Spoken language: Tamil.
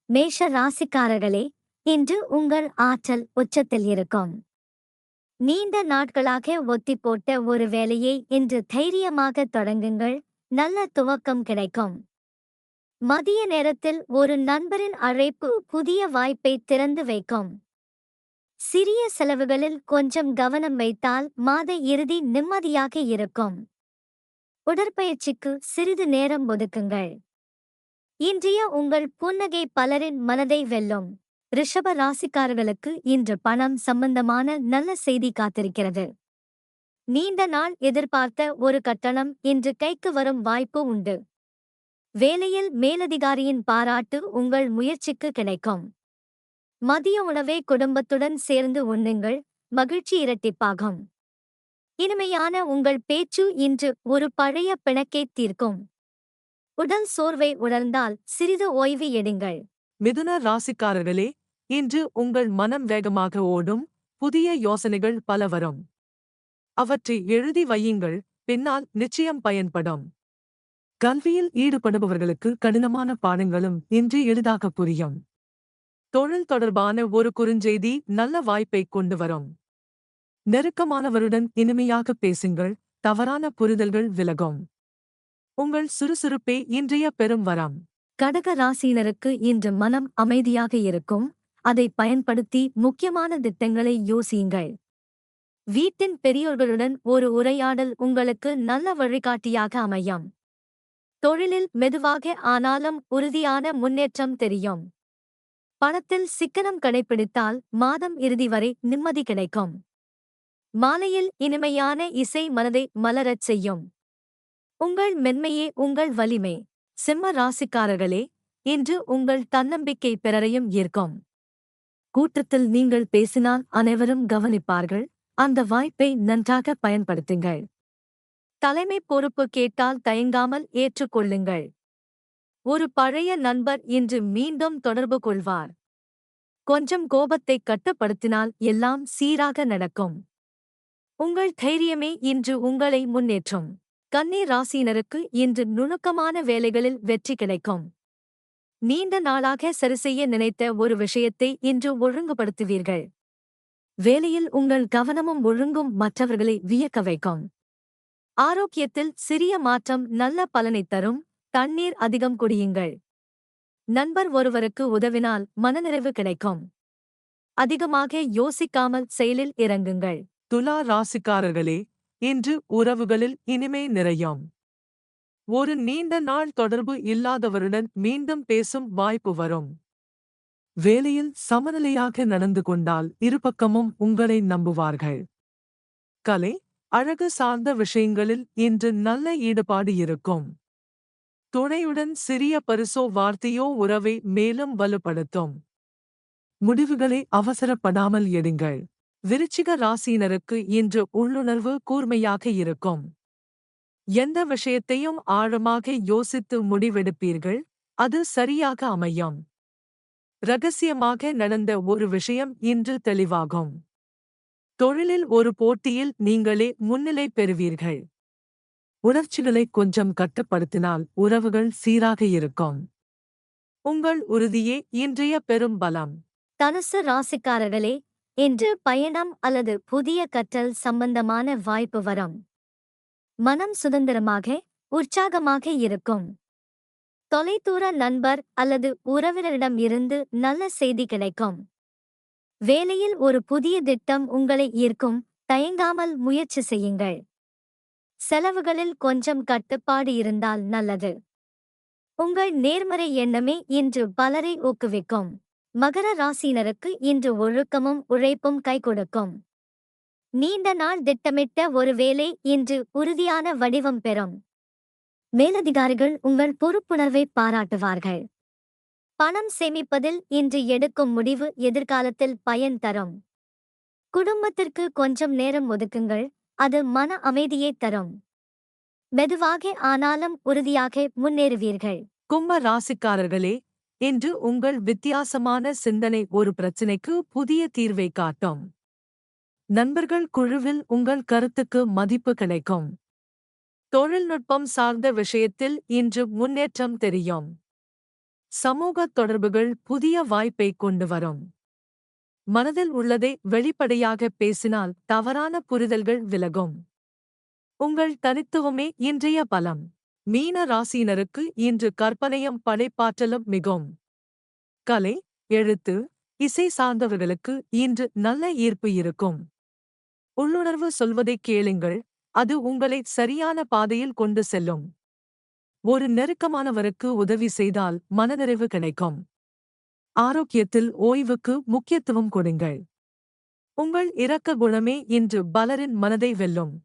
மேஷ ராசிக்காரர்களே, இன்று உங்கள் ஆற்றல் உச்சத்தில் இருக்கும். நீண்ட நாட்களாக ஒத்திப் போட்ட ஒரு வேலையை இன்று தைரியமாக தொடங்குங்கள். நல்ல துவக்கம் கிடைக்கும். மதிய நேரத்தில் ஒரு நண்பரின் அழைப்பு புதிய வாய்ப்பை திறந்து வைக்கும். சிறிய செலவுகளில் கொஞ்சம் கவனம் வைத்தால் மாத இறுதி நிம்மதியாக இருக்கும். உடற்பயிற்சிக்கு சிறிது நேரம் ஒதுக்குங்கள். இன்றைய உங்கள் புன்னகை பலரின் மனதை வெல்லும். ரிஷப ராசிக்காரர்களுக்கு இன்று பணம் சம்பந்தமான நல்ல செய்தி காத்திருக்கிறது. நீண்ட நாள் எதிர்பார்த்த ஒரு கட்டணம் இன்று கைக்கு வரும் வாய்ப்பு உண்டு. வேலையில் மேலதிகாரியின் பாராட்டு உங்கள் முயற்சிக்கு கிடைக்கும். மதிய உணவை குடும்பத்துடன் சேர்ந்து உண்ணுங்கள், மகிழ்ச்சி இரட்டிப்பாகும். இனிமையான உங்கள் பேச்சு இன்று ஒரு பழைய பிணக்கை தீர்க்கும். உடல் சோர்வை உணர்ந்தால் சிறிது ஓய்வு எடுங்கள். மிதுன ராசிக்காரர்களே, இன்று உங்கள் மனம் வேகமாக ஓடும், புதிய யோசனைகள் பல வரும். அவற்றை எழுதி வையுங்கள், பின்னால் நிச்சயம் பயன்படும். கல்வியில் ஈடுபடுபவர்களுக்கு கடினமான பாடங்களும் இன்று எளிதாக புரியும். தொழில் தொடர்பான ஒரு குறுஞ்செய்தி நல்ல வாய்ப்பை கொண்டு வரும். நெருக்கமானவருடன் இனிமையாக பேசுங்கள், தவறான புரிதல்கள் விலகும். உங்கள் சுறுசுறுப்பே இன்றைய பெரும் வரம். கடக ராசியினருக்கு இன்று மனம் அமைதியாக இருக்கும். அதை பயன்படுத்தி முக்கியமான திட்டங்களை யோசியுங்கள். வீட்டின் பெரியோர்களுடன் ஒரு உரையாடல் உங்களுக்கு நல்ல வழிகாட்டியாக அமையும். தொழிலில் மெதுவாக ஆனாலும் உறுதியான முன்னேற்றம் தெரியும். பணத்தில் சிக்கனம் கடைப்பிடித்தால் மாதம் இறுதி வரை நிம்மதி கிடைக்கும். மாலையில் இனிமையான இசை மனதை மலரச் செய்யும். உங்கள் மென்மையே உங்கள் வலிமை. சிம்ம ராசிக்காரர்களே, இன்று உங்கள் தன்னம்பிக்கை பிறரையும் ஈர்க்கும். கூட்டத்தில் நீங்கள் பேசினால் அனைவரும் கவனிப்பார்கள். அந்த வாய்ப்பை நன்றாக பயன்படுத்துங்கள். தலைமை பொறுப்பு கேட்டால் தயங்காமல் ஏற்றுக்கொள்ளுங்கள். ஒரு பழைய நண்பர் இன்று மீண்டும் தொடர்பு கொள்வார். கொஞ்சம் கோபத்தை கட்டுப்படுத்தினால் எல்லாம் சீராக நடக்கும். உங்கள் தைரியமே இன்று உங்களை முன்னேற்றும். கன்னி ராசியினருக்கு இன்று நுணுக்கமான வேலைகளில் வெற்றி கிடைக்கும். நீண்ட நாளாக சரிசெய்ய நினைத்த ஒரு விஷயத்தை இன்று ஒழுங்குபடுத்துவீர்கள். வேலையில் உங்கள் கவனமும் ஒழுங்கும் மற்றவர்களை வியக்க வைக்கும். ஆரோக்கியத்தில் சிறிய மாற்றம் நல்ல பலனைத் தரும். தண்ணீர் அதிகம் குடியுங்கள். நண்பர் ஒருவருக்கு உதவினால் மனநிறைவு கிடைக்கும். அதிகமாக யோசிக்காமல் செயலில் இறங்குங்கள். துலா ராசிக்காரர்களே, இன்று உறவுகளில் இனிமை நிறையும். ஒரு நீண்ட நாள் தொடர்பு இல்லாதவருடன் மீண்டும் பேசும் வாய்ப்பு வரும். வேலையில் சமநிலையாக நடந்து கொண்டால் இருபக்கமும் உங்களை நம்புவார்கள். கலை, அழகு சார்ந்த விஷயங்களில் இன்று நல்ல ஈடுபாடு இருக்கும். துணையுடன் சிறிய பரிசோ வார்த்தையோ உறவை மேலும் வலுப்படுத்தும். முடிவுகளை அவசரப்படாமல் எடுங்கள். விருச்சிக ராசியினருக்கு இன்று உள்ளுணர்வு கூர்மையாக இருக்கும். எந்த விஷயத்தையும் ஆழமாக யோசித்து முடிவெடுப்பீர்கள், அது சரியாக அமையும். இரகசியமாக நடந்த ஒரு விஷயம் இன்று தெளிவாகும். தொழிலில் ஒரு போட்டியில் நீங்களே முன்னிலை பெறுவீர்கள். உணர்ச்சிகளை கொஞ்சம் கட்டுப்படுத்தினால் உறவுகள் சீராக இருக்கும். உங்கள் உறுதியே இன்றைய பெரும் பலம். தனுசு ராசிக்காரர்களே, இன்று பயணம் அல்லது புதிய கற்றல் சம்பந்தமான வாய்ப்பு வரும். மனம் சுதந்திரமாக, உற்சாகமாக இருக்கும். தொலைதூர நண்பர் அல்லது உறவினரிடம் இருந்து நல்ல செய்தி கிடைக்கும். வேலையில் ஒரு புதிய திட்டம் உங்களை ஈர்க்கும். தயங்காமல் முயற்சி செய்யுங்கள். செலவுகளில் கொஞ்சம் கட்டுப்பாடு இருந்தால் நல்லது. உங்கள் நேர்மறை எண்ணமே இன்று பலரை ஊக்குவிக்கும். மகர ராசியினருக்கு இன்று ஒழுக்கமும் உழைப்பும் கை கொடுக்கும். நீண்ட நாள் திட்டமிட்ட ஒரு வேலை இன்று உறுதியான வடிவம் பெறும். மேலதிகாரிகள் உங்கள் பொறுப்புணர்வை பாராட்டுவார்கள். பணம் சேமிப்பதில் இன்று எடுக்கும் முடிவு எதிர்காலத்தில் பயன் தரும். குடும்பத்திற்கு கொஞ்சம் நேரம் ஒதுக்குங்கள், அது மன அமைதியை தரும். மெதுவாக ஆனாலும் உறுதியாக முன்னேறுவீர்கள். கும்ப ராசிக்காரர்களே, இன்று உங்கள் வித்தியாசமான சிந்தனை ஒரு பிரச்சினைக்கு புதிய தீர்வை காட்டும். நண்பர்கள் குழுவில் உங்கள் கருத்துக்கு மதிப்பு கிடைக்கும். தொழில்நுட்பம் சார்ந்த விஷயத்தில் இன்று முன்னேற்றம் தெரியும். சமூக தொடர்புகள் புதிய வாய்ப்பை கொண்டு வரும். மனதில் உள்ளதை வெளிப்படையாக பேசினால் தவறான புரிதல்கள் விலகும். உங்கள் தனித்துவமே இன்றைய பலம். மீன ராசியினருக்கு இன்று கற்பனையும் படைப்பாற்றலும் மிகும். கலை, எழுத்து, இசை சார்ந்தவர்களுக்கு இன்று நல்ல ஈர்ப்பு இருக்கும். உள்ளுணர்வு சொல்வதைக் கேளுங்கள், அது உங்களை சரியான பாதையில் கொண்டு செல்லும். ஒரு நெருக்கமானவருக்கு உதவி செய்தால் மனநிறைவு கிடைக்கும். ஆரோக்கியத்தில் ஓய்வுக்கு முக்கியத்துவம் கொடுங்கள். உங்கள் இரக்க குணமே இன்று பலரின் மனதை வெல்லும்.